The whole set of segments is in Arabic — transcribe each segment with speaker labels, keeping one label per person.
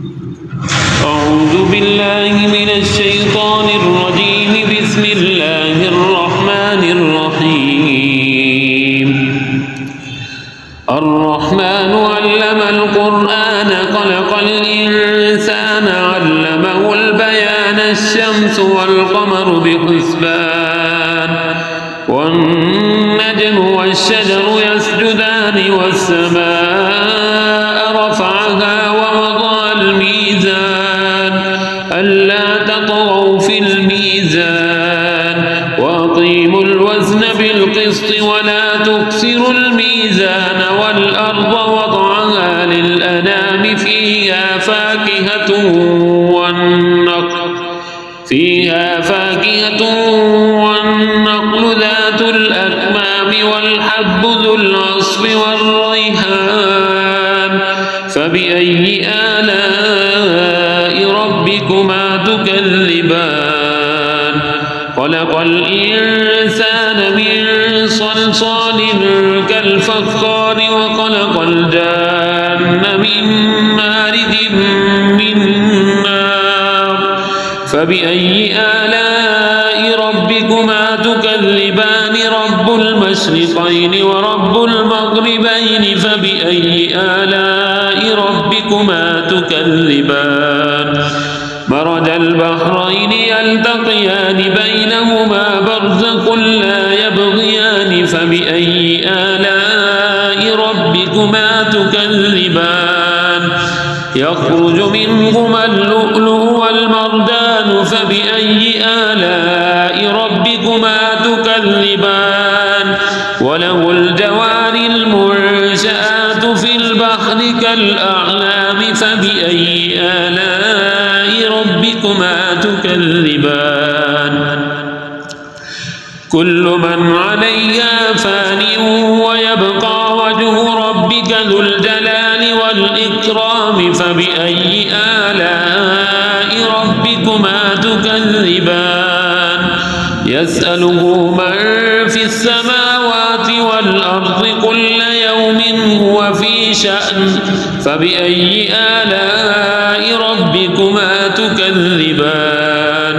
Speaker 1: أعوذ بالله من الشيطان الرجيم. بسم الله الرحمن الرحيم. الرحمن علم القرآن خلق الإنسان علمه البيان. الشمس والقمر بحسبان والنجم والشجر يسجدان والسماء رفعها ووضع الميزان ألا تطغوا في الميزان وأقيموا الوزن بالقسط ولا تخسروا الميزان والأرض وضعها للأنام فيها فاكهة والنخل ذات الأكمام والحب ذو العصف والريحان. فبأي آلاء ربكما تكذبان؟ خلق الإنسان من صلصال كالفخار وخلق الجان من مارج من نار. فبأي آلاء ربكما تكذبان؟ رب المشرقين ورب المغربين. فبأي آلاء ربكما تكذبان؟ مرج البحرين يلتقيان بينهما برزخ لا يبغيان. فبأي آلاء ربكما تكذبان؟ يخرج منهما اللؤلؤ والمرجان. فبأي آلاء ربكما تكذبان؟ وله الجوار المنشآت في البحر كالأعلام. فبأي آلاء ربكما تكذبان؟ كل من عليها فان ويبقى وجه ربك ذو الجلال والإكرام. فبأي آلاء ربكما تكذبان؟ يسأله من في السماوات والأرض كل يوم هو في شأن. فبأي آلاء ربكما تكذبان؟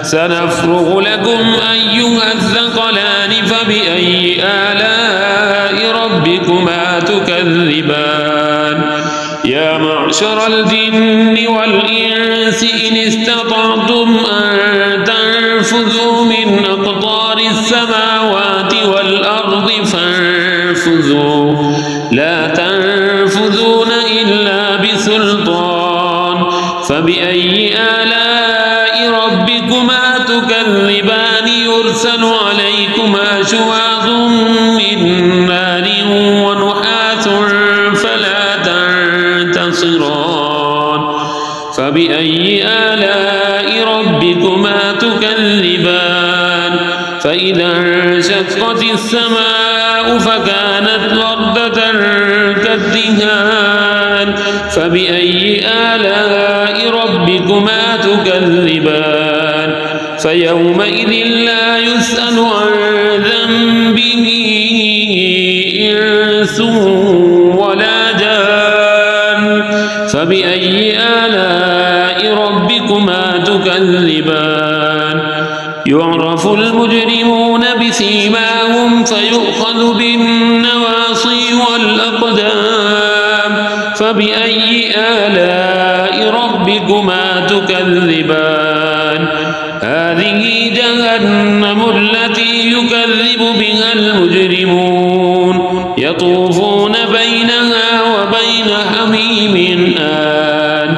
Speaker 1: سنفرغ لكم أيها الثقلان. فبأي آلاء ربكما تكذبان؟ يا معشر الجن والإنس إن استطعتم أن تنفذوا من أقطار السماوات والأرض فانفذوا لا تنفذون إلا بسلطان. فبأي آلاء ربكما تكذبان؟ يرسل عليكما شواظ من نار ونحاس فلا تنتصران. فبأي آلاء ربكما تكذبان؟ فإذا انشقت السماء فكانت وردة كالدهان. فبأي آلاء ربكما تكذبان؟ فيومئذ لا يسأل عن ذنبه إنس ولا جان. فبأي آلاء ربكما تكذبان؟ يعرف المجرمون بسيماهم فيؤخذ بالنواصي والأقدام. فبأي آلاء ربكما تكذبان؟ هذه جهنم التي يكذب بها المجرمون يطوفون بينها وبين حميم آن.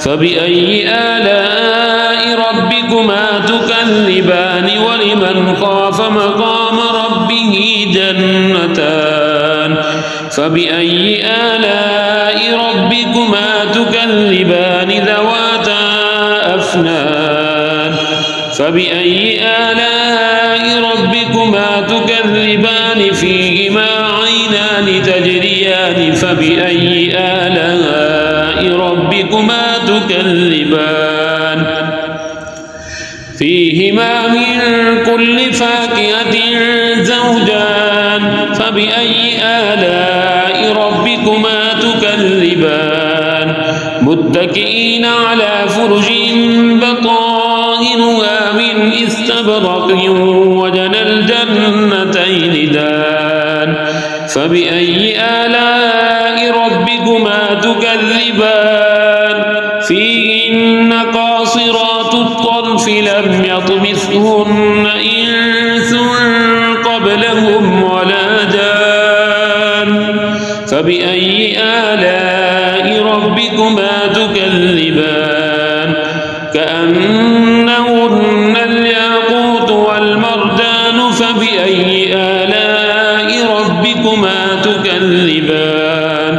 Speaker 1: فبأي آلاء ربكما تكذبان؟ ولمن خاف مقام ربه جنتان. فبأي آلاء ربكما تكذبان؟ ذواتا أفنان. فبأي آلاء ربكما تكذبان؟ فيهما عينان تجريان. فبأي آلاء ربكما تكذبان؟ فيهما من كل فاكهة زوجان. فبأي آلاء ربكما تكذبان؟ متكئين على فرش بطائنها من استبرق وجنى الجنتين دان فبأي آلاء ربكما تكذبان فيهن قاصرات الطرف لم يطمثهن إنس قبلهم ولا جان فبأي آلاء ربكما تكذبان كأنهن الياقوت والمرجان فبأي آلاء ربكما تكذبان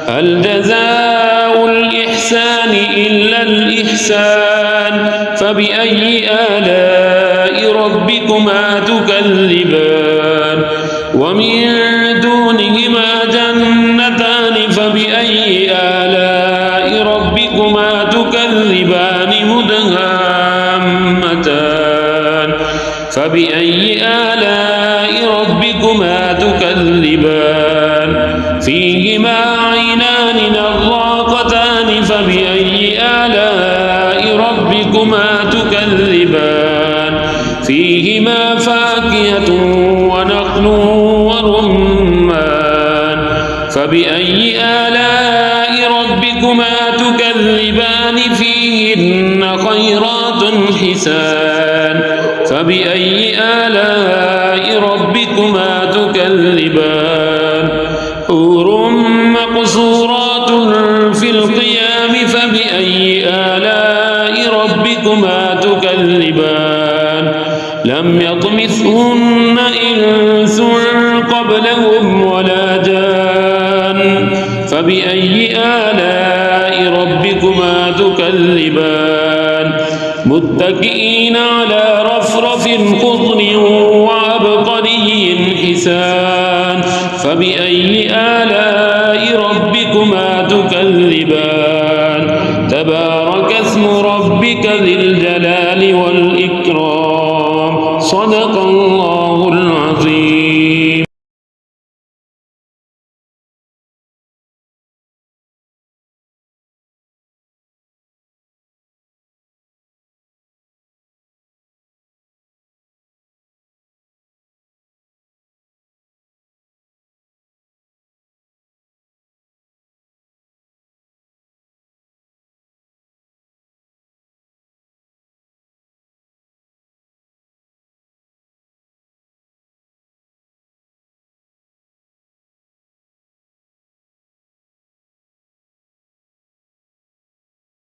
Speaker 1: هل جزاء الإحسان إلا الإحسان فبأي آلاء ربكما تكذبان ومن دونهما جنتان فبأي آلاء ربكما تكذبان مدهامتان فبأي آلاء ربكما تكذبان فيهما عينان نضاقتان فبأي آلاء ربكما تكذبان فيهما فاكهة ونخل ورمان فبأي آلاء ربكما تكذبان فيهن خيرات حسان فبأي آلاء ربكما تكذبان حور مقصورات في القيام فبأي آلاء ربكما تكذبان لم يطمثهن إنس قبلهم ولا جان فبأي آلاء ربكما تكذبان متكئين على رفرف خضر وعبقري حسان فبأي آلاء ربكما تكذبان